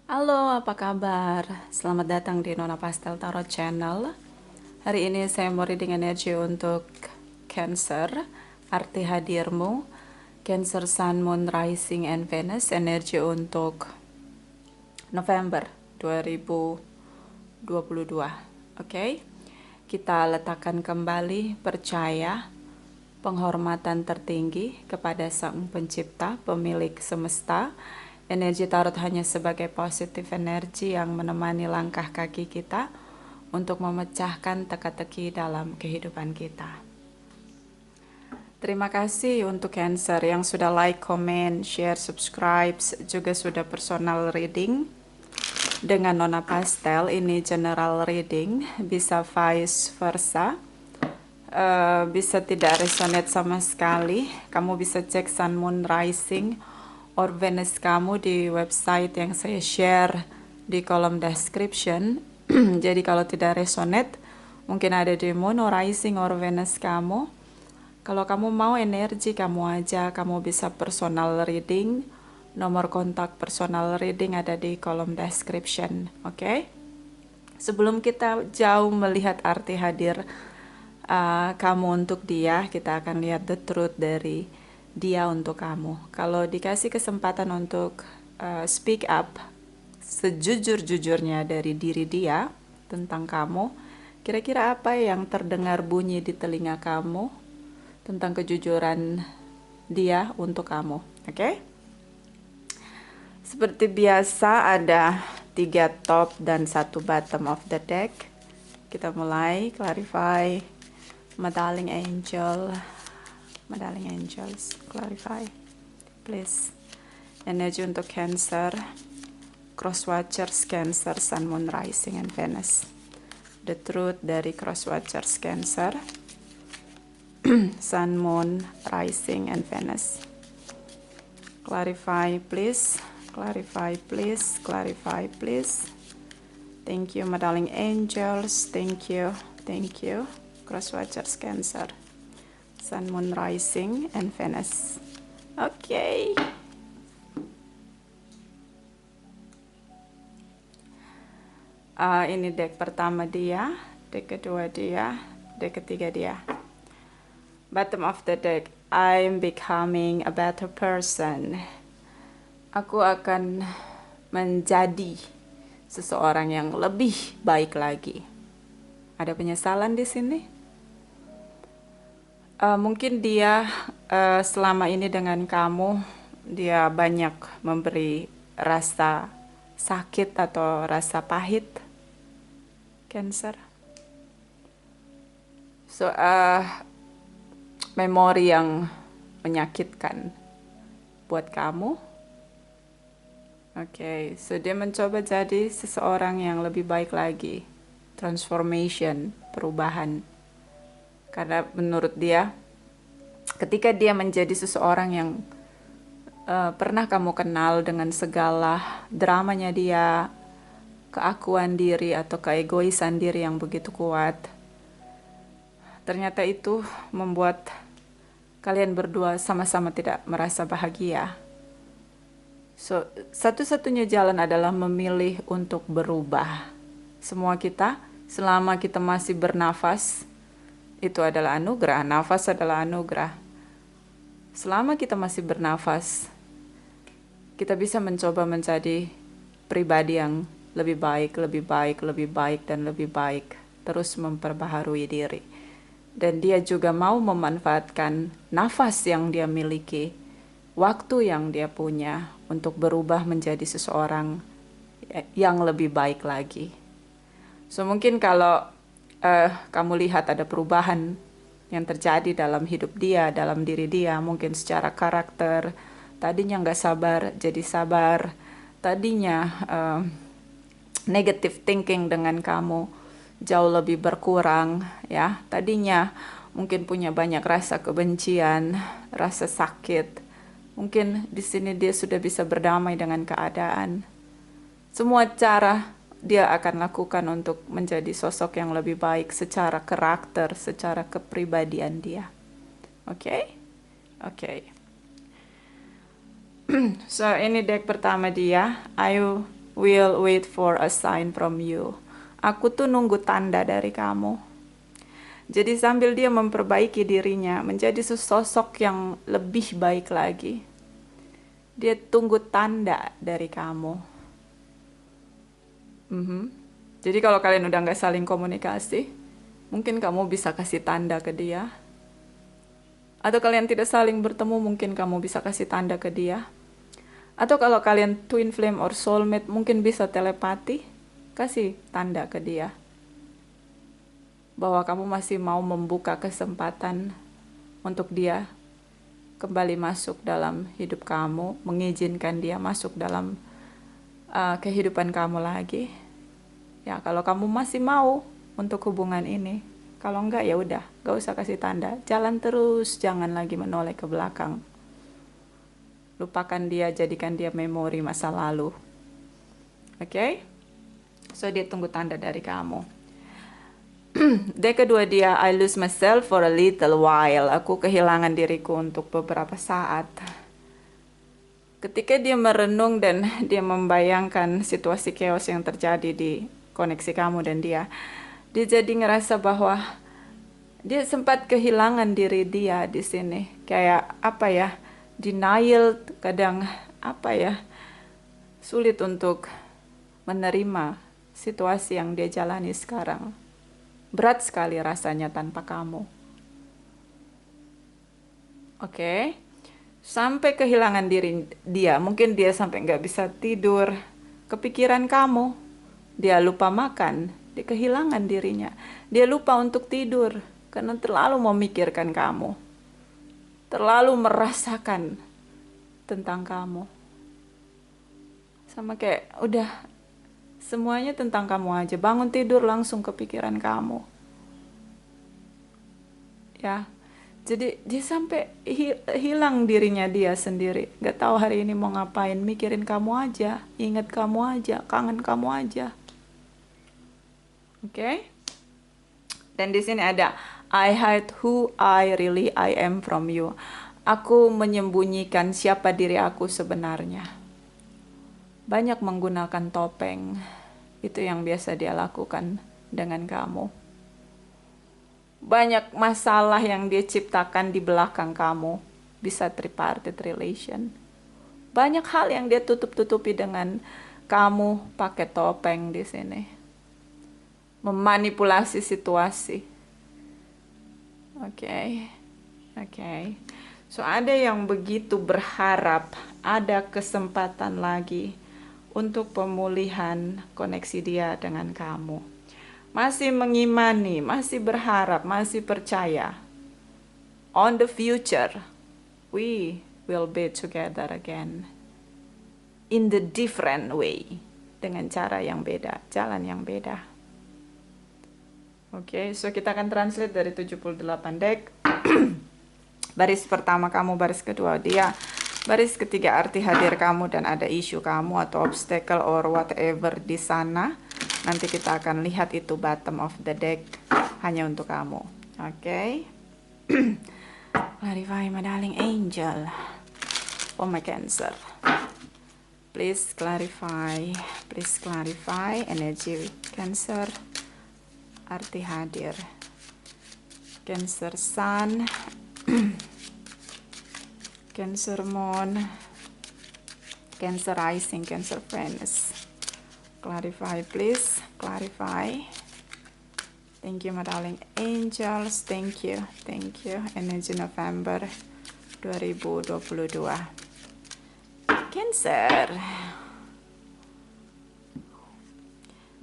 Halo, apa kabar? Selamat datang di Nona Pastel Tarot Channel. Hari ini saya mau reading energi untuk Cancer, arti hadirmu, Cancer Sun, Moon, Rising, and Venus, energi untuk November 2022. Oke, kita letakkan kembali percaya, penghormatan tertinggi kepada Sang Pencipta, pemilik semesta. Energi tarot hanya sebagai positif energi yang menemani langkah kaki kita untuk memecahkan teka-teki dalam kehidupan kita. Terima kasih untuk Cancer yang sudah like, comment, share, subscribe, juga sudah personal reading dengan Nona Pastel. Ini general reading, bisa vice versa. Bisa tidak resonate sama sekali. Kamu bisa cek Sun, Moon, Rising, or Venus kamu di website yang saya share di kolom description. Jadi kalau tidak resonate, mungkin ada di Moon or Rising or Venus kamu. Kalau kamu mau energi kamu aja, kamu bisa personal reading. Nomor kontak personal reading ada di kolom description, oke? Sebelum kita jauh melihat arti hadir kamu untuk dia, kita akan lihat the truth dari dia untuk kamu. Kalau dikasih kesempatan untuk speak up sejujur-jujurnya dari diri dia tentang kamu, kira-kira apa yang terdengar bunyi di telinga kamu tentang kejujuran dia untuk kamu, oke? Seperti biasa ada 3 top dan 1 bottom of the deck. Kita mulai clarify. My darling angels, clarify, please. Energi untuk Cancer, cross watchers Cancer, Sun, Moon, Rising, and Venus. The truth dari cross watchers Cancer, Sun, Moon, Rising, and Venus. Clarify, please. Clarify, please. Clarify, please. Thank you, my darling angels. Thank you. Thank you. Cross watchers Cancer, Sun, Moon, Rising, and Venus. Oke. Ini deck pertama dia, deck kedua dia, deck ketiga dia. Bottom of the deck, I'm becoming a better person. Aku akan menjadi seseorang yang lebih baik lagi. Ada penyesalan di sini? Mungkin dia selama ini dengan kamu, dia banyak memberi rasa sakit atau rasa pahit, Cancer. So, memori yang menyakitkan buat kamu. Oke, so dia mencoba jadi seseorang yang lebih baik lagi. Transformation, perubahan. Karena menurut dia, ketika dia menjadi seseorang yang pernah kamu kenal dengan segala dramanya dia, keakuan diri atau keegoisan diri yang begitu kuat, ternyata itu membuat kalian berdua sama-sama tidak merasa bahagia. So, satu-satunya jalan adalah memilih untuk berubah. Semua kita, selama kita masih bernafas, itu adalah anugerah. Nafas adalah anugerah. Selama kita masih bernafas, kita bisa mencoba menjadi pribadi yang lebih baik, lebih baik, lebih baik, dan lebih baik. Terus memperbaharui diri. Dan dia juga mau memanfaatkan nafas yang dia miliki, waktu yang dia punya untuk berubah menjadi seseorang yang lebih baik lagi. So mungkin kalau kamu lihat ada perubahan yang terjadi dalam hidup dia, dalam diri dia, mungkin secara karakter, tadinya nggak sabar, jadi sabar, tadinya negative thinking dengan kamu jauh lebih berkurang, ya, tadinya mungkin punya banyak rasa kebencian, rasa sakit, mungkin di sini dia sudah bisa berdamai dengan keadaan. Semua cara dia akan lakukan untuk menjadi sosok yang lebih baik secara karakter, secara kepribadian dia. Oke? Oke. So, ini deck pertama dia. I will wait for a sign from you. Aku tuh nunggu tanda dari kamu. Jadi sambil dia memperbaiki dirinya menjadi sosok yang lebih baik lagi, dia tunggu tanda dari kamu. Jadi kalau kalian udah nggak saling komunikasi, mungkin kamu bisa kasih tanda ke dia. Atau kalian tidak saling bertemu, mungkin kamu bisa kasih tanda ke dia. Atau kalau kalian twin flame or soulmate, mungkin bisa telepati, kasih tanda ke dia bahwa kamu masih mau membuka kesempatan untuk dia kembali masuk dalam hidup kamu, mengizinkan dia masuk dalam kehidupan kamu lagi. Ya, kalau kamu masih mau untuk hubungan ini, kalau enggak ya udah, gak usah kasih tanda, jalan terus, jangan lagi menoleh ke belakang. Lupakan dia, jadikan dia memori masa lalu. Oke? So dia tunggu tanda dari kamu. Deck kedua dia, I lose myself for a little while. Aku kehilangan diriku untuk beberapa saat. Ketika dia merenung dan dia membayangkan situasi chaos yang terjadi di koneksi kamu dan dia jadi ngerasa bahwa dia sempat kehilangan diri dia di sini. Kayak apa ya? Denial, kadang apa ya, sulit untuk menerima situasi yang dia jalani sekarang. Berat sekali rasanya tanpa kamu. Oke. Sampai kehilangan diri dia. Mungkin dia sampai nggak bisa tidur. Kepikiran kamu. Dia lupa makan. Dia kehilangan dirinya. Dia lupa untuk tidur. Karena terlalu memikirkan kamu. Terlalu merasakan tentang kamu. Sama kayak udah semuanya tentang kamu aja. Bangun tidur langsung kepikiran kamu. Ya. Jadi dia sampai hilang dirinya dia sendiri. Gak tahu hari ini mau ngapain. Mikirin kamu aja. Ingat kamu aja. Kangen kamu aja. Oke? Dan di sini ada I hide who I really I am from you. Aku menyembunyikan siapa diri aku sebenarnya. Banyak menggunakan topeng. Itu yang biasa dia lakukan dengan kamu. Banyak masalah yang dia ciptakan di belakang kamu. Bisa tripartite relation. Banyak hal yang dia tutup-tutupi dengan kamu pakai topeng di sini. Memanipulasi situasi. Oke. So ada yang begitu berharap ada kesempatan lagi untuk pemulihan koneksi dia dengan kamu. Masih mengimani, masih berharap, masih percaya. On the future, we will be together again. In the different way. Dengan cara yang beda, jalan yang beda. Oke, so kita akan translate dari 78 deck. Baris pertama kamu, baris kedua dia, baris ketiga arti hadir kamu dan ada isu kamu atau obstacle or whatever di sana. Nanti kita akan lihat itu bottom of the deck hanya untuk kamu. Oke. Clarify my darling angel for my Cancer. Please clarify energy Cancer. Arti hadir Cancer Sun, Cancer Moon, Cancer Rising, Cancer Venus. Clarify please, clarify. Thank you my darling angels, thank you. Energy November 2022. Cancer.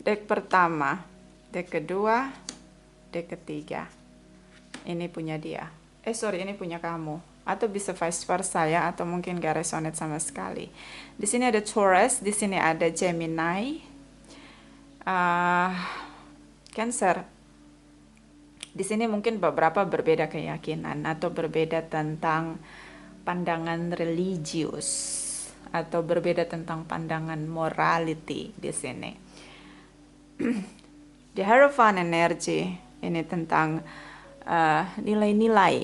Deck pertama, deck kedua, deck ketiga. Ini punya dia. Ini punya kamu. Atau bisa vice versa ya, atau mungkin gak resonate sama sekali. Di sini ada Taurus, di sini ada Gemini, Cancer. Di sini mungkin beberapa berbeda keyakinan atau berbeda tentang pandangan religius atau berbeda tentang pandangan morality di sini. The Hierophant energy ini tentang nilai-nilai.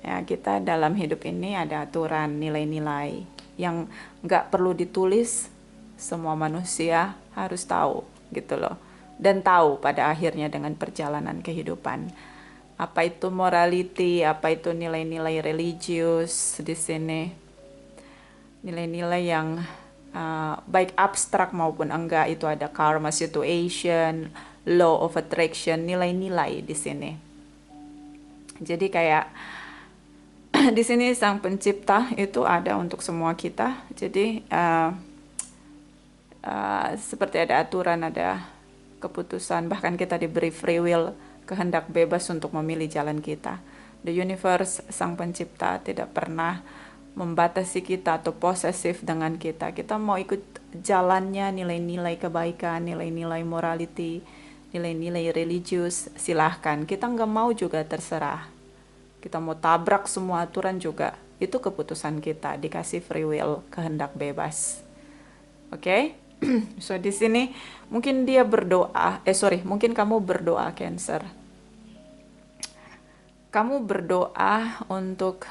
Ya, kita dalam hidup ini ada aturan nilai-nilai yang nggak perlu ditulis semua manusia harus tahu gitu loh. Dan tahu pada akhirnya dengan perjalanan kehidupan. Apa itu morality, apa itu nilai-nilai religius di sini. Nilai-nilai yang baik abstrak maupun enggak, itu ada karma situation, law of attraction, nilai-nilai di sini. Jadi kayak di sini sang pencipta itu ada untuk semua kita. Jadi seperti ada aturan, ada keputusan, bahkan kita diberi free will, kehendak bebas untuk memilih jalan kita. The universe, sang pencipta, tidak pernah membatasi kita atau posesif dengan kita. Kita mau ikut jalannya, nilai-nilai kebaikan, nilai-nilai morality, nilai-nilai religius, silahkan. Kita nggak mau juga terserah. Kita mau tabrak semua aturan juga, itu keputusan kita, dikasih free will, kehendak bebas. Oke? So di sini mungkin dia berdoa, mungkin kamu berdoa Cancer. Kamu berdoa untuk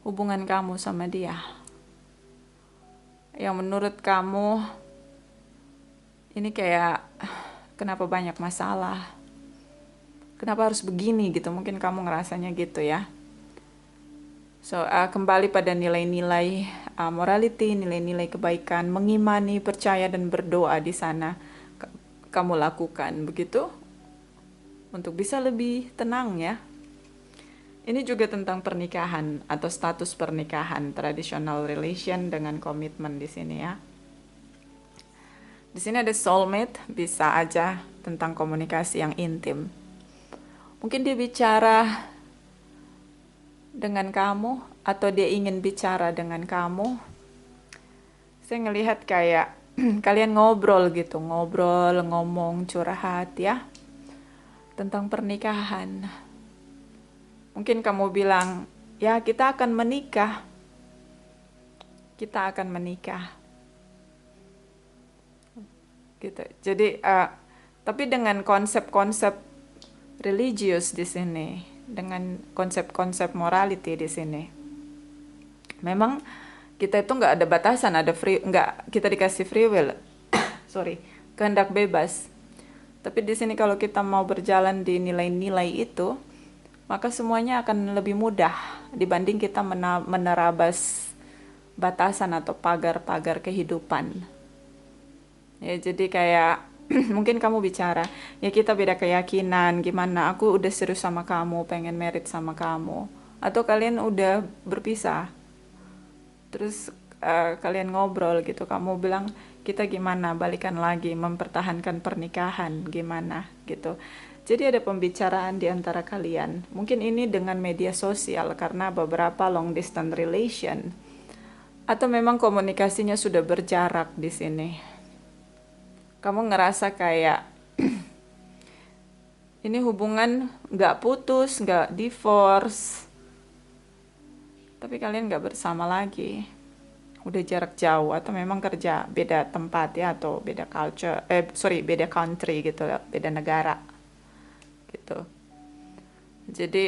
hubungan kamu sama dia. Yang menurut kamu ini kayak kenapa banyak masalah? Kenapa harus begini gitu? Mungkin kamu ngerasanya gitu ya. So, kembali pada nilai-nilai morality, nilai-nilai kebaikan, mengimani, percaya, dan berdoa di sana kamu lakukan, begitu? Untuk bisa lebih tenang ya. Ini juga tentang pernikahan atau status pernikahan, traditional relation dengan komitmen di sini ya. Di sini ada soulmate, bisa aja tentang komunikasi yang intim. Mungkin dia bicara dengan kamu atau dia ingin bicara dengan kamu. Saya ngelihat kayak kalian ngobrol gitu, ngomong, curhat ya tentang pernikahan. Mungkin kamu bilang, ya kita akan menikah. Kita akan menikah. Gitu. Jadi tapi dengan konsep-konsep religius di sini, dengan konsep-konsep morality di sini. Memang kita itu nggak ada batasan, nggak kita dikasih free will, kehendak bebas. Tapi di sini kalau kita mau berjalan di nilai-nilai itu, maka semuanya akan lebih mudah dibanding kita menerabas batasan atau pagar-pagar kehidupan. Ya jadi kayak mungkin kamu bicara, ya kita beda keyakinan, gimana, aku udah serius sama kamu, pengen married sama kamu. Atau kalian udah berpisah, terus kalian ngobrol gitu, kamu bilang, kita gimana, balikan lagi, mempertahankan pernikahan, gimana gitu. Jadi ada pembicaraan di antara kalian. Mungkin ini dengan media sosial, karena beberapa long distance relation. Atau memang komunikasinya sudah berjarak di sini. Kamu ngerasa kayak ini hubungan gak putus, gak divorce, tapi kalian gak bersama lagi, udah jarak jauh, atau memang kerja beda tempat ya, atau beda culture, beda country gitu, beda negara gitu. Jadi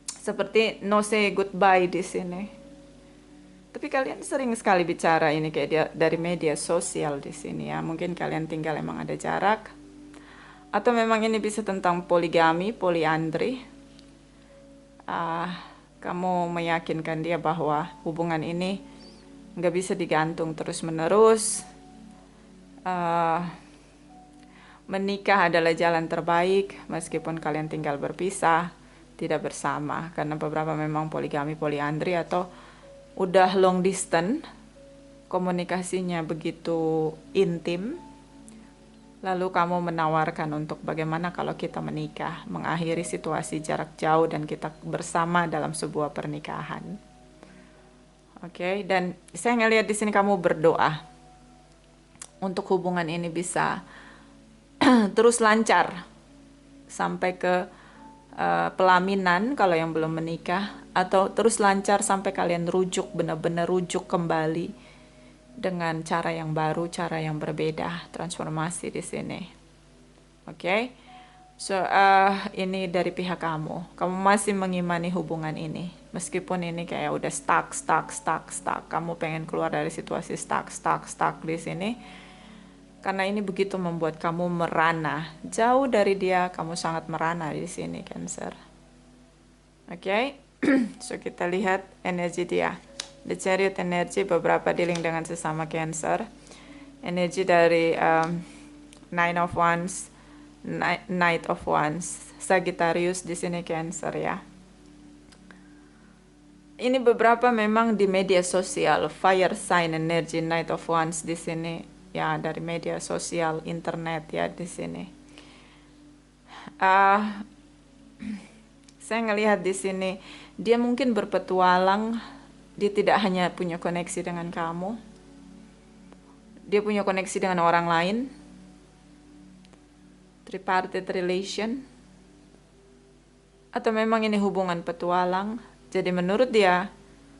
seperti no say goodbye di sini. Tapi kalian sering sekali bicara ini kayak dari media sosial di sini ya. Mungkin kalian tinggal emang ada jarak. Atau memang ini bisa tentang poligami, poliandri. Kamu meyakinkan dia bahwa hubungan ini nggak bisa digantung terus-menerus. Menikah adalah jalan terbaik meskipun kalian tinggal berpisah, tidak bersama. Karena beberapa memang poligami, poliandri atau udah long distance, komunikasinya begitu intim, lalu kamu menawarkan untuk bagaimana kalau kita menikah, mengakhiri situasi jarak jauh dan kita bersama dalam sebuah pernikahan. Oke, dan saya ngelihat di sini kamu berdoa untuk hubungan ini bisa terus lancar sampai ke pelaminan kalau yang belum menikah, atau terus lancar sampai kalian benar-benar rujuk kembali dengan cara yang baru, cara yang berbeda, transformasi di sini. Oke. So ini dari pihak kamu masih mengimani hubungan ini, Meskipun ini kayak udah stuck. Kamu pengen keluar dari situasi stuck di sini. Karena ini begitu membuat kamu merana. Jauh dari dia, kamu sangat merana di sini, Cancer. Oke, so kita lihat energi dia. The Chariot energi beberapa dealing dengan sesama Cancer. Energi dari Nine of Wands, Knight of Wands, Sagittarius di sini Cancer ya. Ini beberapa memang di media sosial, fire sign energy, Knight of Wands di sini ya, dari media sosial, internet ya di sini. Saya ngelihat di sini dia mungkin berpetualang, dia tidak hanya punya koneksi dengan kamu, dia punya koneksi dengan orang lain, tripartite relation, atau memang ini hubungan petualang. Jadi menurut dia,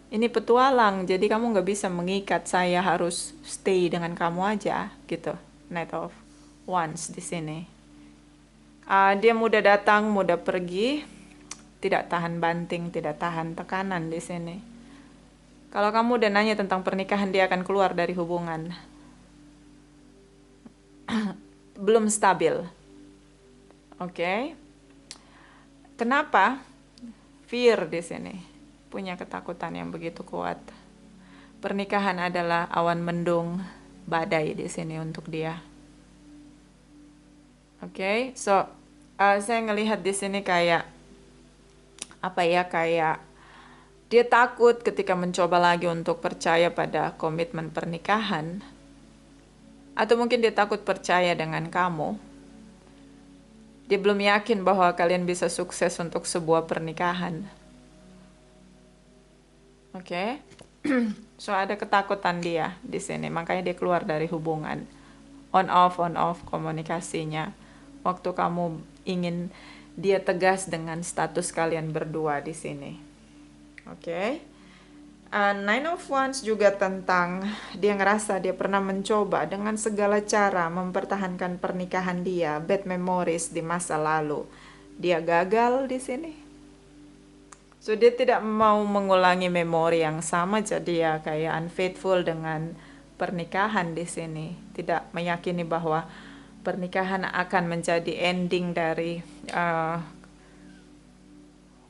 ini petualang, jadi kamu nggak bisa mengikat saya harus stay dengan kamu aja, gitu. Knight of Wands di sini. Dia mudah datang, mudah pergi, tidak tahan banting, tidak tahan tekanan di sini. Kalau kamu udah nanya tentang pernikahan, dia akan keluar dari hubungan. Belum stabil. Oke. Kenapa? Fear di sini, punya ketakutan yang begitu kuat. Pernikahan adalah awan mendung, badai di sini untuk dia. Oke, so saya ngelihat di sini kayak apa ya, kayak dia takut ketika mencoba lagi untuk percaya pada komitmen pernikahan, atau mungkin dia takut percaya dengan kamu. Dia belum yakin bahwa kalian bisa sukses untuk sebuah pernikahan. Oke. So ada ketakutan dia di sini, makanya dia keluar dari hubungan. On off komunikasinya. Waktu kamu ingin dia tegas dengan status kalian berdua di sini. Oke. Nine of Wands juga tentang dia ngerasa dia pernah mencoba dengan segala cara mempertahankan pernikahan dia, bad memories di masa lalu. Dia gagal di sini. So dia tidak mau mengulangi memori yang sama, jadi ya kayak unfaithful dengan pernikahan di sini. Tidak meyakini bahwa pernikahan akan menjadi ending dari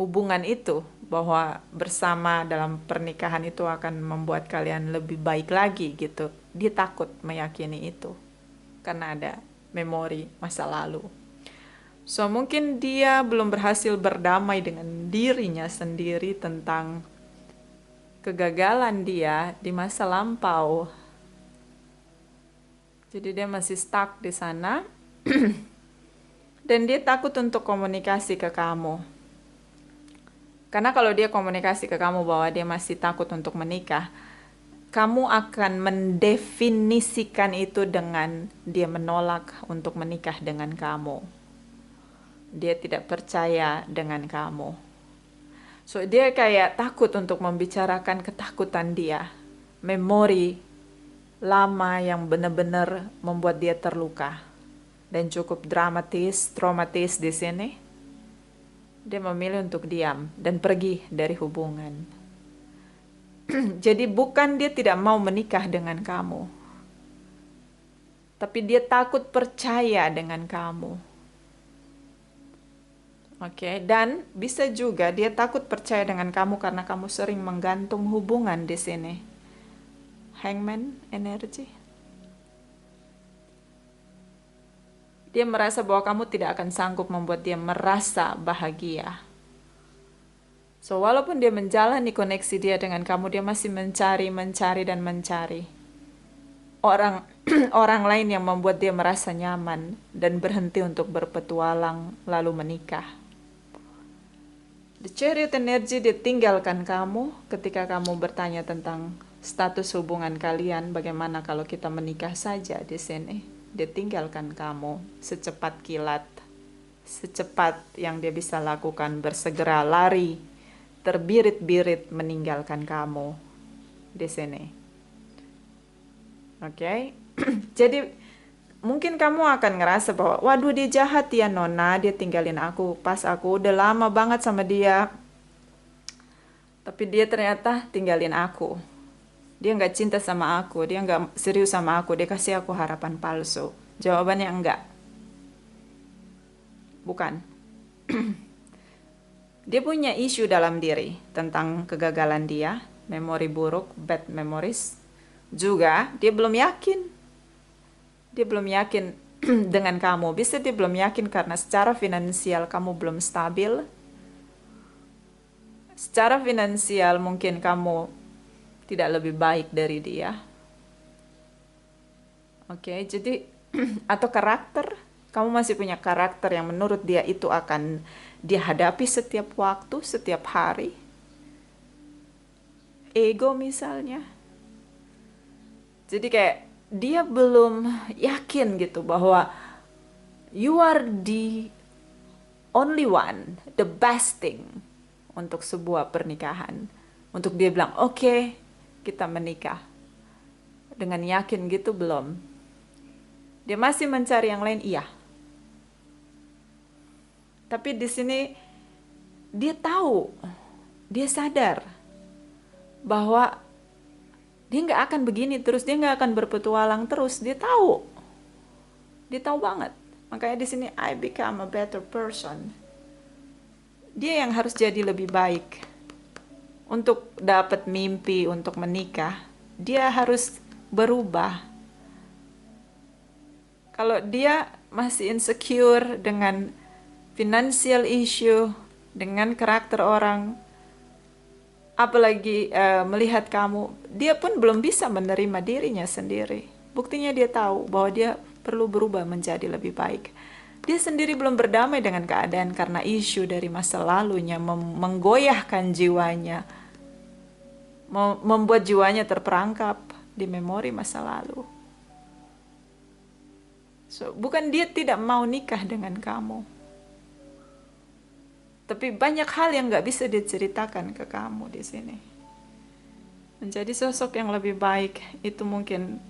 hubungan itu, bahwa bersama dalam pernikahan itu akan membuat kalian lebih baik lagi gitu. Dia takut meyakini itu karena ada memori masa lalu. So mungkin dia belum berhasil berdamai dengan dirinya sendiri tentang kegagalan dia di masa lampau. Jadi dia masih stuck di sana. Dan dia takut untuk komunikasi ke kamu. Karena kalau dia komunikasi ke kamu bahwa dia masih takut untuk menikah, kamu akan mendefinisikan itu dengan dia menolak untuk menikah dengan kamu. Dia tidak percaya dengan kamu. So dia kayak takut untuk membicarakan ketakutan dia. Memori lama yang benar-benar membuat dia terluka. Dan cukup traumatis di sini. Dia memilih untuk diam dan pergi dari hubungan. Jadi bukan dia tidak mau menikah dengan kamu, tapi dia takut percaya dengan kamu. Oke, dan bisa juga dia takut percaya dengan kamu karena kamu sering menggantung hubungan di sini. Hangman energy. Dia merasa bahwa kamu tidak akan sanggup membuat dia merasa bahagia. So, walaupun dia menjalani koneksi dia dengan kamu, dia masih mencari orang orang lain yang membuat dia merasa nyaman dan berhenti untuk berpetualang lalu menikah. The Chariot energy ditinggalkan kamu ketika kamu bertanya tentang status hubungan kalian, bagaimana kalau kita menikah saja di sini. Dia tinggalkan kamu secepat kilat, secepat yang dia bisa lakukan, bersegera lari, terbirit-birit meninggalkan kamu di sini. Oke. Jadi mungkin kamu akan ngerasa bahwa waduh dia jahat ya Nona, dia tinggalin aku pas aku udah lama banget sama dia. Tapi dia ternyata tinggalin aku. Dia nggak cinta sama aku, dia nggak serius sama aku, dia kasih aku harapan palsu. Jawabannya enggak, bukan. Dia punya isu dalam diri tentang kegagalan dia, memori buruk, bad memories. Juga dia belum yakin. Dia belum yakin dengan kamu. Bisa dia belum yakin karena secara finansial kamu belum stabil. Secara finansial mungkin kamu tidak lebih baik dari dia. Oke, jadi atau karakter, kamu masih punya karakter yang menurut dia itu akan dia hadapi setiap waktu, setiap hari. Ego misalnya. Jadi kayak dia belum yakin gitu bahwa you are the only one, the best thing untuk sebuah pernikahan. Untuk dia bilang, oke, kita menikah. Dengan yakin gitu belum. Dia masih mencari yang lain, iya. Tapi di sini dia tahu, dia sadar bahwa dia nggak akan begini terus, dia nggak akan berpetualang terus. Dia tahu banget. Makanya di sini I become a better person. Dia yang harus jadi lebih baik untuk dapat mimpi untuk menikah. Dia harus berubah. Kalau dia masih insecure dengan financial issue, dengan karakter orang, apalagi melihat kamu, dia pun belum bisa menerima dirinya sendiri. Buktinya dia tahu bahwa dia perlu berubah menjadi lebih baik. Dia sendiri belum berdamai dengan keadaan karena isu dari masa lalunya menggoyahkan jiwanya, membuat jiwanya terperangkap di memori masa lalu. So, bukan dia tidak mau nikah dengan kamu, tapi banyak hal yang nggak bisa diceritakan ke kamu di sini. Menjadi sosok yang lebih baik itu mungkin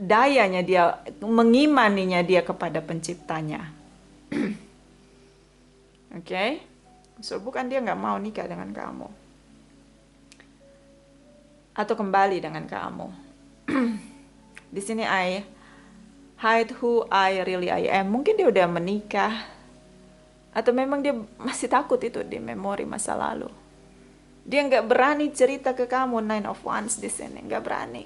dayanya dia, mengimaninya dia kepada penciptanya. Oke? So, bukan dia nggak mau nikah dengan kamu. Atau kembali dengan kamu. Di sini I hide who I really am. Mungkin dia udah menikah. Atau memang dia masih takut itu di memori masa lalu. Dia nggak berani cerita ke kamu Nine of Wands di sini. Nggak berani.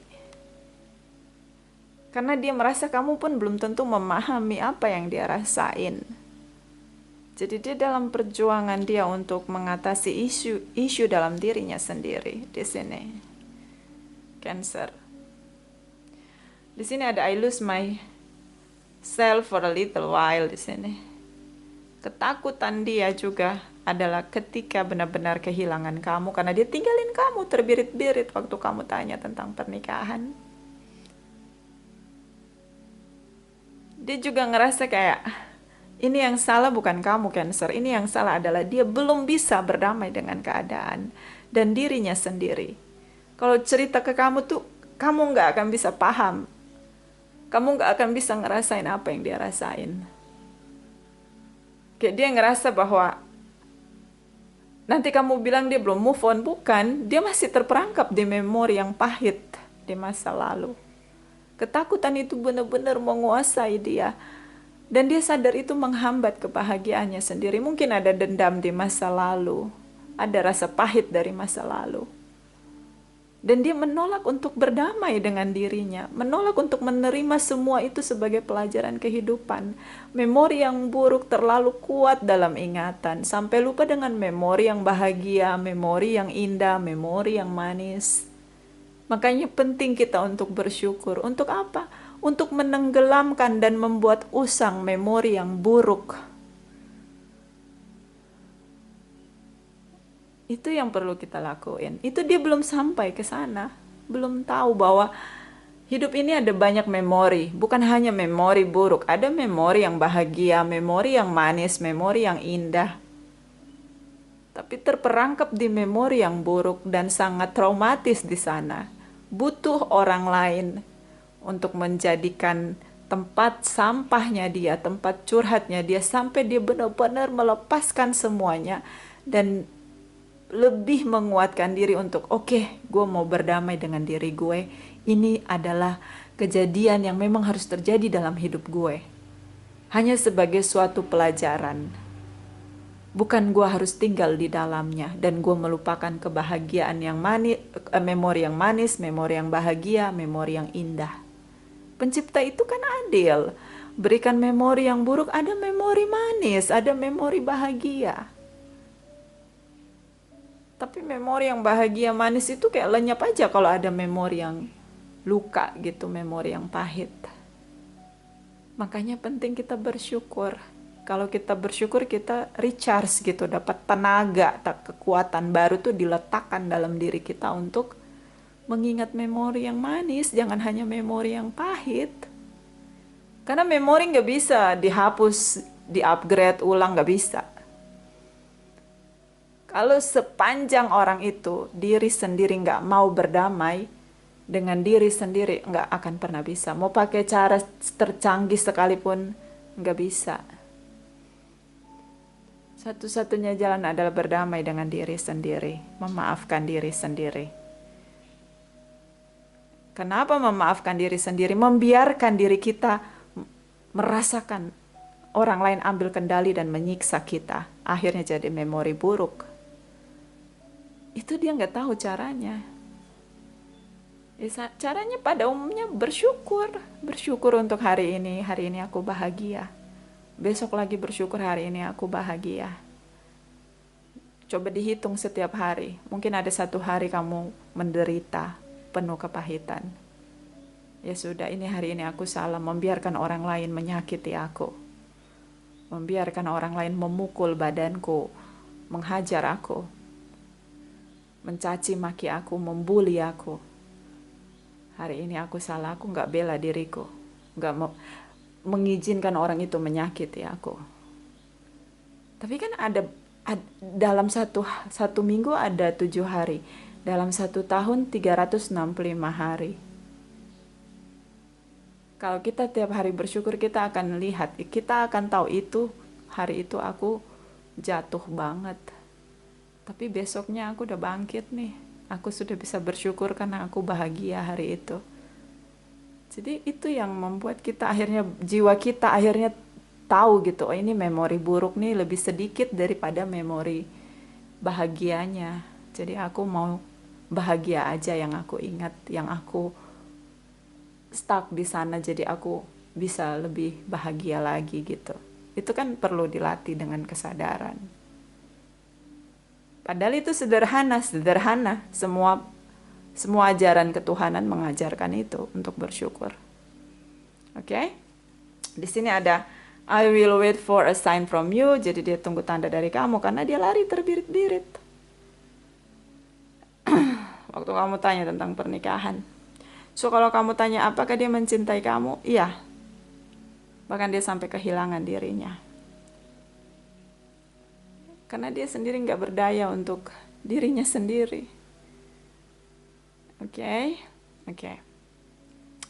Karena dia merasa kamu pun belum tentu memahami apa yang dia rasain. Jadi dia dalam perjuangan dia untuk mengatasi isu dalam dirinya sendiri di sini. Cancer. Di sini ada I lose myself for a little while di sini. Ketakutan dia juga adalah ketika benar-benar kehilangan kamu karena dia tinggalin kamu terbirit-birit waktu kamu tanya tentang pernikahan. Dia juga ngerasa kayak ini yang salah bukan kamu Cancer, ini yang salah adalah dia belum bisa berdamai dengan keadaan dan dirinya sendiri. Kalau cerita ke kamu tuh kamu nggak akan bisa paham, kamu nggak akan bisa ngerasain apa yang dia rasain. Kayak dia ngerasa bahwa nanti kamu bilang dia belum move on, bukan, dia masih terperangkap di memori yang pahit di masa lalu. Ketakutan itu benar-benar menguasai dia. Dan dia sadar itu menghambat kebahagiaannya sendiri. Mungkin ada dendam di masa lalu. Ada rasa pahit dari masa lalu. Dan dia menolak untuk berdamai dengan dirinya. Menolak untuk menerima semua itu sebagai pelajaran kehidupan. Memori yang buruk terlalu kuat dalam ingatan. Sampai lupa dengan memori yang bahagia, memori yang indah, memori yang manis. Makanya penting kita untuk bersyukur. Untuk apa? Untuk menenggelamkan dan membuat usang memori yang buruk. Itu yang perlu kita lakuin. Itu dia belum sampai ke sana. Belum tahu bahwa hidup ini ada banyak memori. Bukan hanya memori buruk. Ada memori yang bahagia, memori yang manis, memori yang indah. Tapi terperangkap di memori yang buruk dan sangat traumatis di sana. Butuh orang lain untuk menjadikan tempat sampahnya dia, tempat curhatnya dia, sampai dia benar-benar melepaskan semuanya dan lebih menguatkan diri untuk oke, gue mau berdamai dengan diri gue. Ini adalah kejadian yang memang harus terjadi dalam hidup gue. Hanya sebagai suatu pelajaran. Bukan gue harus tinggal di dalamnya dan gue melupakan kebahagiaan yang manis, memori yang manis, memori yang bahagia, memori yang indah. Pencipta itu kan adil. Berikan memori yang buruk, ada memori manis, ada memori bahagia. Tapi memori yang bahagia manis itu kayak lenyap aja kalau ada memori yang luka gitu, memori yang pahit. Makanya penting kita bersyukur. Kalau kita bersyukur kita recharge gitu, dapat tenaga, kekuatan baru tuh diletakkan dalam diri kita untuk mengingat memori yang manis, jangan hanya memori yang pahit. Karena memori nggak bisa dihapus, di-upgrade ulang, nggak bisa. Kalau sepanjang orang itu diri sendiri nggak mau berdamai dengan diri sendiri, nggak akan pernah bisa. Mau pakai cara tercanggih sekalipun nggak bisa. Satu-satunya jalan adalah berdamai dengan diri sendiri, memaafkan diri sendiri. Kenapa memaafkan diri sendiri? Membiarkan diri kita merasakan orang lain ambil kendali dan menyiksa kita. Akhirnya jadi memori buruk. Itu dia nggak tahu caranya. Caranya pada umumnya bersyukur. Bersyukur untuk hari ini aku bahagia. Besok lagi bersyukur hari ini aku bahagia. Coba dihitung setiap hari. Mungkin ada satu hari kamu menderita, penuh kepahitan. Ya sudah, ini hari ini aku salah membiarkan orang lain menyakiti aku. Membiarkan orang lain memukul badanku, menghajar aku, mencaci maki aku, membuli aku. Hari ini aku salah, aku gak bela diriku. Gak mau mengizinkan orang itu menyakiti aku. Tapi kan ada dalam satu minggu ada 7 hari. Dalam 1 tahun 365 hari. Kalau kita tiap hari bersyukur, kita akan lihat, kita akan tahu itu hari itu aku jatuh banget. Tapi besoknya aku udah bangkit nih. Aku sudah bisa bersyukur karena aku bahagia hari itu. Jadi itu yang membuat kita akhirnya, jiwa kita akhirnya tahu gitu, oh ini memori buruk nih lebih sedikit daripada memori bahagianya. Jadi aku mau bahagia aja yang aku ingat, yang aku stuck di sana, jadi aku bisa lebih bahagia lagi gitu. Itu kan perlu dilatih dengan kesadaran. Padahal itu sederhana. Semua ajaran ketuhanan mengajarkan itu untuk bersyukur. Oke? Di sini ada I will wait for a sign from you. Jadi dia tunggu tanda dari kamu karena dia lari terbirit-birit. Waktu kamu tanya tentang pernikahan. So kalau kamu tanya apakah dia mencintai kamu? Iya. Bahkan dia sampai kehilangan dirinya. Karena dia sendiri nggak berdaya untuk dirinya sendiri. Oke.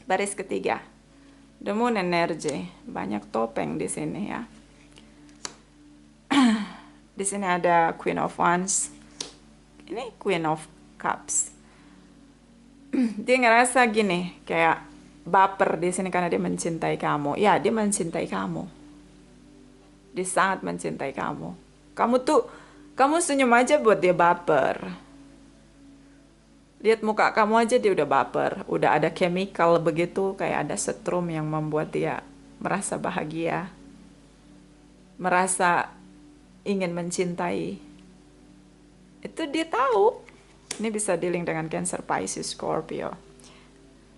Baris ketiga. The Moon Energy. Banyak topeng di sini ya. Di sini ada Queen of Wands. Ini Queen of Cups. Dia ngerasa gini, kayak baper di sini karena dia mencintai kamu. Ya, dia mencintai kamu. Dia sangat mencintai kamu. Kamu senyum aja buat dia baper. Lihat muka kamu aja dia udah baper. Udah ada chemical begitu, kayak ada setrum yang membuat dia merasa bahagia. Merasa ingin mencintai. Itu dia tahu. Ini bisa dealing dengan Cancer, Pisces, Scorpio.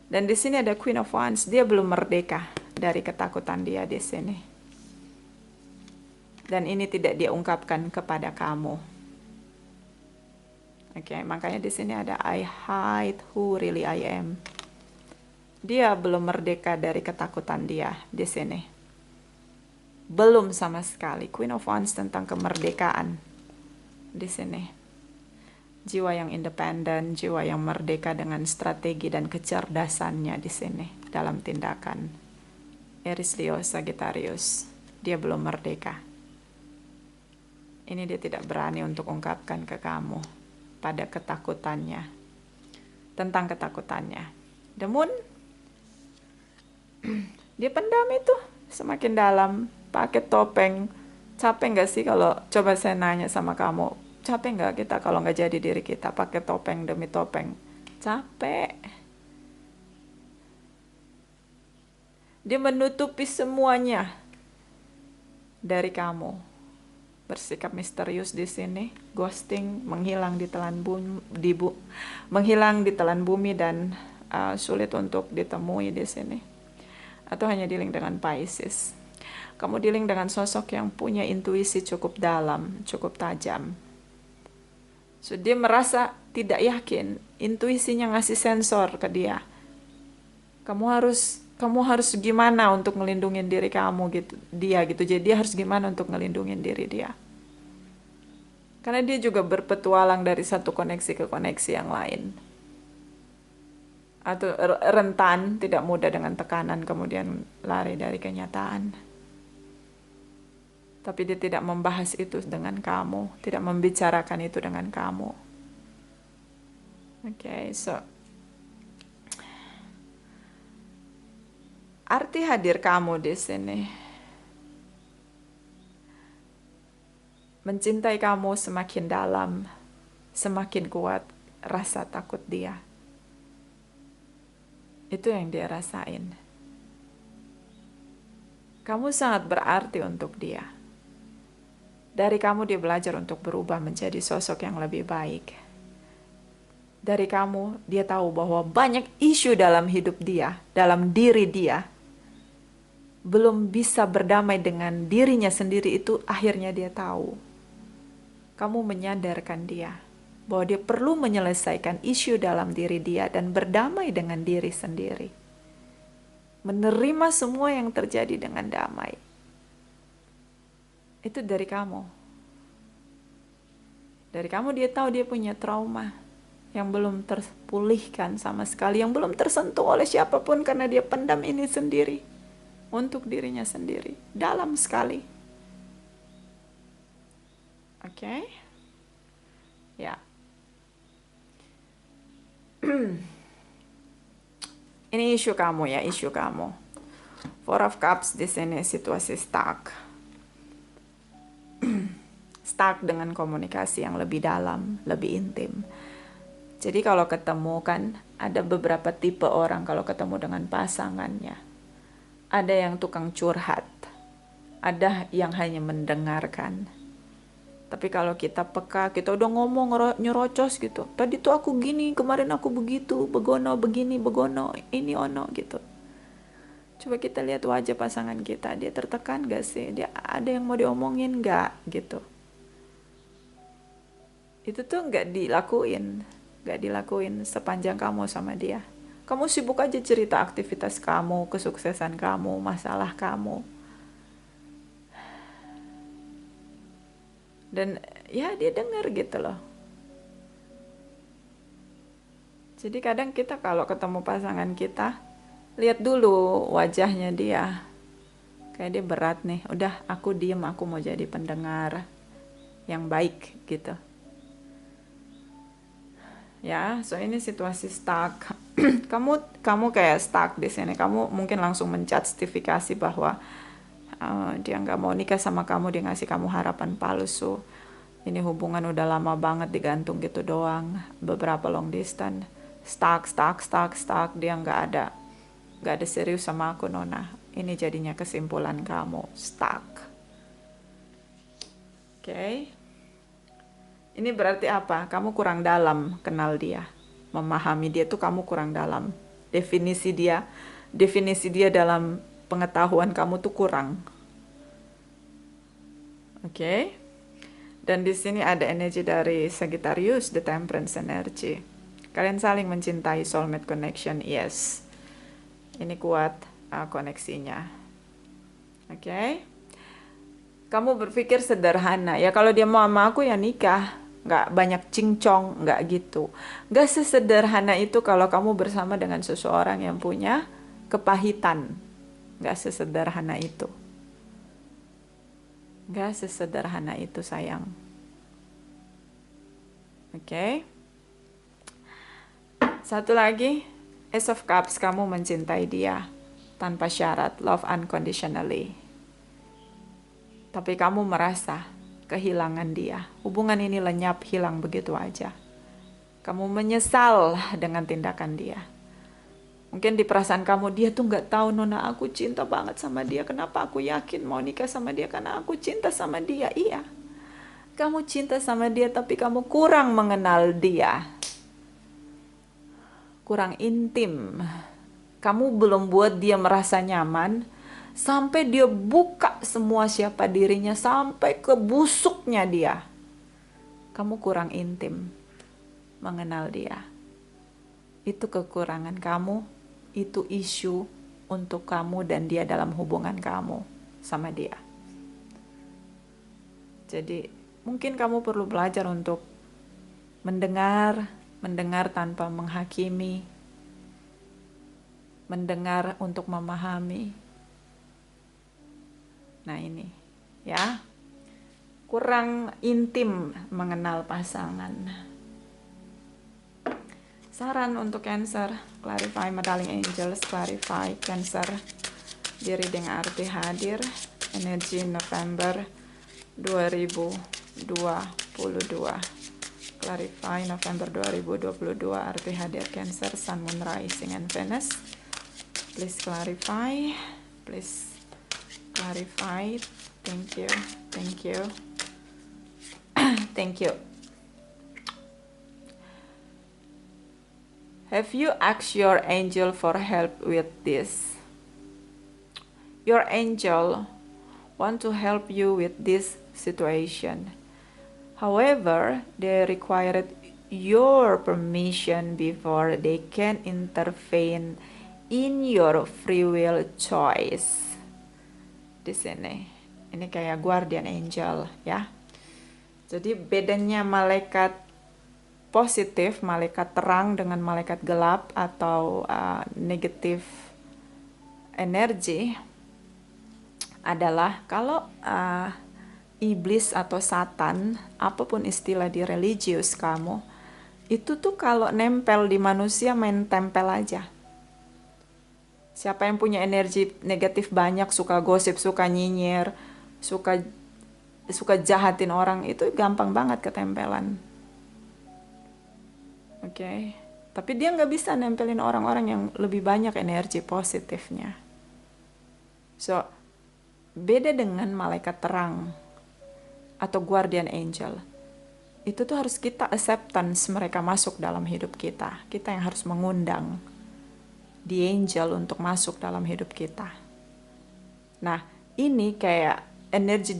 Dan di sini ada Queen of Wands. Dia belum merdeka dari ketakutan dia di sini. Dan ini tidak dia ungkapkan kepada kamu. Oke, makanya di sini ada I hide who really I am. Dia belum merdeka dari ketakutan dia di sini. Belum sama sekali. Queen of Wands tentang kemerdekaan di sini. Jiwa yang independen, jiwa yang merdeka dengan strategi dan kecerdasannya di sini dalam tindakan. Aries, Leo, Sagittarius. Dia belum merdeka. Ini dia tidak berani untuk ungkapkan ke kamu pada ketakutannya, tentang ketakutannya. Namun dia pendam itu semakin dalam, pakai topeng. Capek nggak sih kalau coba saya nanya sama kamu, capek nggak kita kalau nggak jadi diri kita, pakai topeng demi topeng? Capek. Dia menutupi semuanya dari kamu. Bersikap misterius di sini, ghosting, menghilang di telan bumi, menghilang di telan bumi dan sulit untuk ditemui di sini. Atau hanya dealing dengan Pisces. Kamu dealing dengan sosok yang punya intuisi cukup dalam, cukup tajam. So, dia merasa tidak yakin, intuisinya ngasih sensor ke dia. Kamu harus gimana untuk ngelindungin diri kamu gitu, dia gitu. Jadi dia harus gimana untuk ngelindungin diri dia. Karena dia juga berpetualang dari satu koneksi ke koneksi yang lain. Atau rentan, tidak mudah dengan tekanan, kemudian lari dari kenyataan. Tapi dia tidak membahas itu dengan kamu, tidak membicarakan itu dengan kamu. Okay, so arti hadir kamu di sini, mencintai kamu semakin dalam, semakin kuat rasa takut dia. Itu yang dia rasain. Kamu sangat berarti untuk dia. Dari kamu dia belajar untuk berubah menjadi sosok yang lebih baik. Dari kamu dia tahu bahwa banyak isu dalam hidup dia, dalam diri dia. Belum bisa berdamai dengan dirinya sendiri, itu akhirnya dia tahu. Kamu menyadarkan dia bahwa dia perlu menyelesaikan isu dalam diri dia dan berdamai dengan diri sendiri. Menerima semua yang terjadi dengan damai. Itu dari kamu. Dari kamu dia tahu dia punya trauma yang belum terpulihkan sama sekali, yang belum tersentuh oleh siapapun karena dia pendam ini sendiri. Untuk dirinya sendiri. Dalam sekali. Oke? Ya. Ini isu kamu ya, isu kamu. Four of Cups di sini situasi stuck. Stuck dengan komunikasi yang lebih dalam, lebih intim. Jadi kalau ketemu kan ada beberapa tipe orang kalau ketemu dengan pasangannya. Ada yang tukang curhat. Ada yang hanya mendengarkan. Tapi kalau kita peka, kita udah ngomong nyerocos gitu. Tadi tuh aku gini, kemarin aku begitu, begono, begini, begono, ini ono gitu. Coba kita lihat wajah pasangan kita, dia tertekan gak sih? Dia ada yang mau diomongin gak gitu? Itu tuh gak dilakuin sepanjang kamu sama dia. Kamu sibuk aja cerita aktivitas kamu, kesuksesan kamu, masalah kamu. Dan ya dia dengar gitu loh. Jadi kadang kita kalau ketemu pasangan kita, lihat dulu wajahnya dia. Kayak dia berat nih, udah aku diem, aku mau jadi pendengar yang baik gitu. Ya, so ini situasi stuck. kamu kayak stuck di sini. Kamu mungkin langsung menjustifikasi bahwa dia nggak mau nikah sama kamu, dia ngasih kamu harapan palsu. Ini hubungan udah lama banget digantung gitu doang. Beberapa long distance, stuck. Dia nggak ada serius sama aku, Nona. Ini jadinya kesimpulan kamu, stuck. Oke. Ini berarti apa? Kamu kurang dalam kenal dia. Memahami dia tuh kamu kurang dalam. Definisi dia dalam pengetahuan kamu tuh kurang. Oke. Dan di sini ada energi dari Sagittarius, the Temperance energy. Kalian saling mencintai, soulmate connection, yes. Ini kuat koneksinya. Oke. Kamu berpikir sederhana. Ya kalau dia mau sama aku ya nikah. Nggak banyak cincong, nggak gitu. Nggak sesederhana itu kalau kamu bersama dengan seseorang yang punya kepahitan. Nggak sesederhana itu. Nggak sesederhana itu, sayang. Oke. Satu lagi, Ace of Cups, kamu mencintai dia tanpa syarat, love unconditionally. Tapi kamu merasa kehilangan dia. Hubungan ini lenyap, hilang begitu aja. Kamu menyesal dengan tindakan dia. Mungkin di perasaan kamu, dia tuh nggak tahu Nona, aku cinta banget sama dia. Kenapa aku yakin mau nikah sama dia? Karena aku cinta sama dia. Iya, kamu cinta sama dia, tapi kamu kurang mengenal dia. Kurang intim. Kamu belum buat dia merasa nyaman sampai dia buka semua siapa dirinya, sampai ke busuknya dia. Kamu kurang intim mengenal dia. Itu kekurangan kamu, itu isu untuk kamu dan dia dalam hubungan kamu sama dia. Jadi mungkin kamu perlu belajar untuk mendengar tanpa menghakimi, mendengar untuk memahami. Nah ini ya, kurang intim mengenal pasangan. Saran untuk Cancer, clarify my darling angels, clarify Cancer di reading arti hadir, energi November 2022. Clarify November 2022, arti hadir Cancer, Sun, Moon, Rising, and Venus. Please clarify, please clarify. Thank you, thank you, thank you. Have you asked your angel for help with this? Your angel want to help you with this situation. However, they required your permission before they can intervene in your free will choice. Di sini, ini kayak guardian angel ya. Jadi bedanya malaikat positif, malaikat terang dengan malaikat gelap atau negatif energi adalah kalau iblis atau satan, apapun istilah di religius kamu, itu tuh kalau nempel di manusia main tempel aja. Siapa yang punya energi negatif banyak, suka gosip, suka nyinyir, suka jahatin orang, itu gampang banget ketempelan. Oke. Tapi dia nggak bisa nempelin orang-orang yang lebih banyak energi positifnya. So, beda dengan malaikat terang atau guardian angel. Itu tuh harus kita acceptance mereka masuk dalam hidup kita. Kita yang harus mengundang the angel untuk masuk dalam hidup kita. Nah, ini kayak energi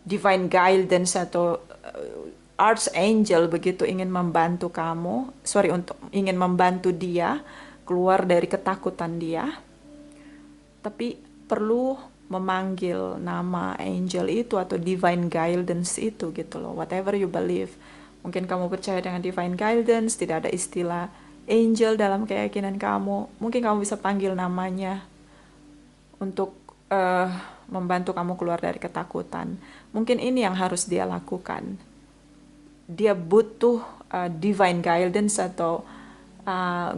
divine guidance atau archangel begitu ingin membantu kamu, ingin membantu dia keluar dari ketakutan dia. Tapi perlu memanggil nama angel itu atau divine guidance itu gitu loh. Whatever you believe. Mungkin kamu percaya dengan divine guidance, tidak ada istilah angel dalam keyakinan kamu. Mungkin kamu bisa panggil namanya untuk membantu kamu keluar dari ketakutan. Mungkin ini yang harus dia lakukan. Dia butuh divine guidance atau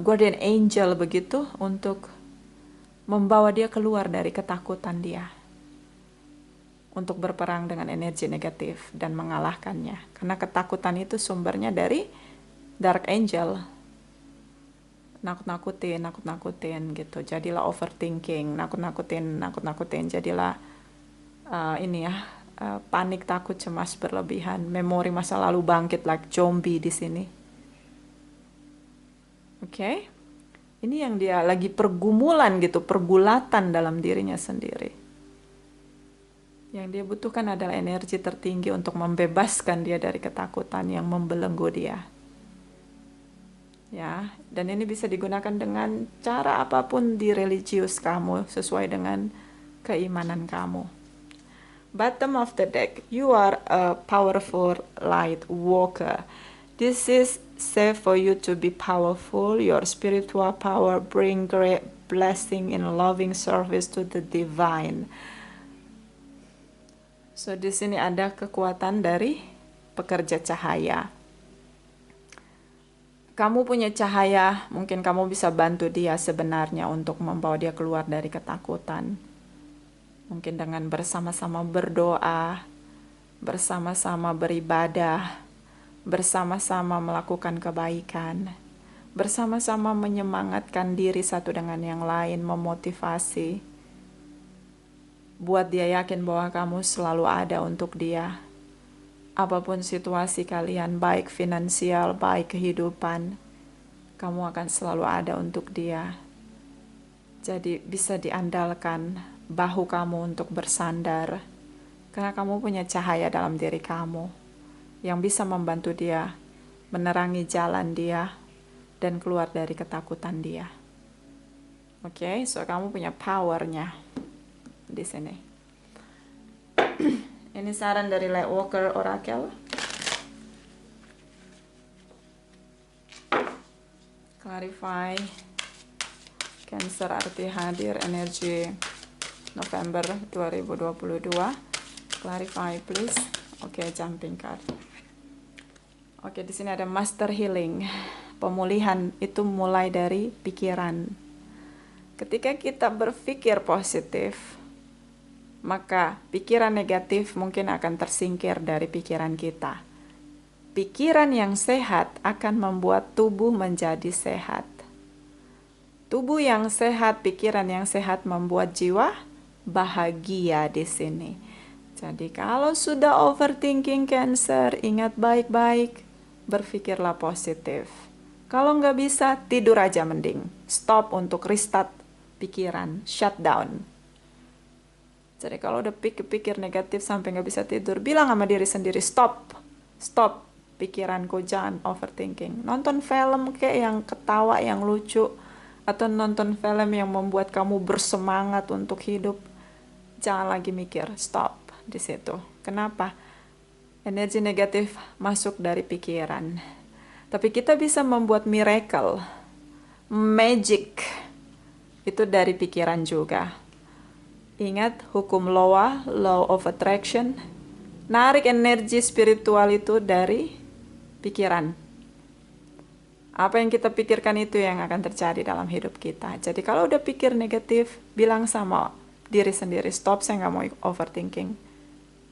guardian angel begitu untuk membawa dia keluar dari ketakutan dia, untuk berperang dengan energi negatif dan mengalahkannya. Karena ketakutan itu sumbernya dari dark angel. Nakut-nakutin gitu. Jadilah overthinking, nakut-nakutin. Jadilah panik, takut, cemas berlebihan. Memori masa lalu bangkit like zombie di sini. Oke? Ini yang dia lagi pergumulan gitu, pergulatan dalam dirinya sendiri. Yang dia butuhkan adalah energi tertinggi untuk membebaskan dia dari ketakutan yang membelenggu dia. Ya, dan ini bisa digunakan dengan cara apapun di religius kamu, sesuai dengan keimanan kamu. Bottom of the deck, you are a powerful light walker. This is safe for you to be powerful. Your spiritual power bring great blessing in loving service to the divine. So di sini ada kekuatan dari pekerja cahaya. kamu punya cahaya, mungkin kamu bisa bantu dia sebenarnya untuk membawa dia keluar dari ketakutan. Mungkin dengan bersama-sama berdoa, bersama-sama beribadah, bersama-sama melakukan kebaikan, bersama-sama menyemangatkan diri satu dengan yang lain, memotivasi, buat dia yakin bahwa kamu selalu ada untuk dia. Apapun situasi kalian, baik finansial, baik kehidupan, kamu akan selalu ada untuk dia. Jadi bisa diandalkan bahu kamu untuk bersandar, karena kamu punya cahaya dalam diri kamu yang bisa membantu dia, menerangi jalan dia, dan keluar dari ketakutan dia. Oke, so kamu punya powernya di sini. Ini saran dari Lightworker Oracle. Clarify Cancer, arti hadir, energi November 2022. Clarify please. Oke, jumping card. Oke, di sini ada Master Healing. Pemulihan itu mulai dari pikiran. Ketika kita berpikir positif, maka pikiran negatif mungkin akan tersingkir dari pikiran kita. Pikiran yang sehat akan membuat tubuh menjadi sehat. Tubuh yang sehat, pikiran yang sehat membuat jiwa bahagia di sini. Jadi kalau sudah overthinking Cancer, ingat baik-baik, berpikirlah positif. Kalau nggak bisa, tidur aja mending. Stop untuk restart pikiran, shut down. Jadi kalau udah pikir negatif sampai nggak bisa tidur, bilang sama diri sendiri, stop pikiranku, jangan overthinking. Nonton film kayak yang ketawa, yang lucu, atau nonton film yang membuat kamu bersemangat untuk hidup. Jangan lagi mikir, stop di situ. Kenapa? Energi negatif masuk dari pikiran. Tapi kita bisa membuat miracle, magic, itu dari pikiran juga. Ingat hukum law of attraction, narik energi spiritual itu dari pikiran. Apa yang kita pikirkan itu yang akan terjadi dalam hidup kita. Jadi kalau udah pikir negatif, bilang sama diri sendiri, stop, saya nggak mau overthinking.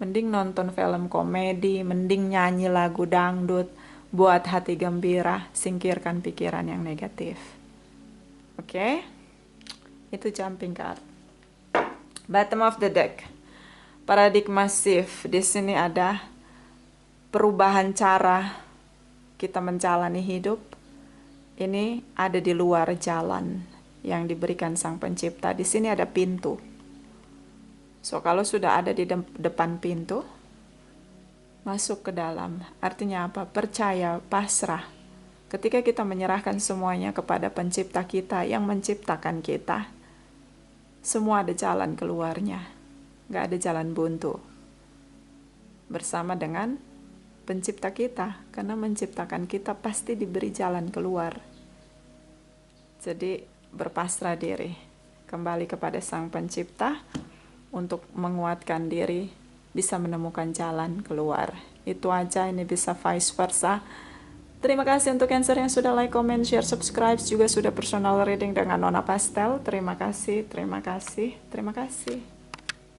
Mending nonton film komedi, mending nyanyi lagu dangdut, buat hati gembira, singkirkan pikiran yang negatif. Oke? Itu jumping card. Bottom of the deck. Paradigma shift. Di sini ada perubahan cara kita menjalani hidup. Ini ada di luar jalan yang diberikan Sang Pencipta. Di sini ada pintu. So, kalau sudah ada di depan pintu, masuk ke dalam. Artinya apa? Percaya, pasrah. Ketika kita menyerahkan semuanya kepada Pencipta kita yang menciptakan kita, semua ada jalan keluarnya. Nggak ada jalan buntu. Bersama dengan Pencipta kita, karena menciptakan kita pasti diberi jalan keluar. Jadi berpasrah diri, kembali kepada Sang Pencipta untuk menguatkan diri, bisa menemukan jalan keluar. Itu aja, ini bisa vice versa. Terima kasih untuk Cancer yang sudah like, comment, share, subscribe, juga sudah personal reading dengan Nona Pastel. Terima kasih, terima kasih, terima kasih.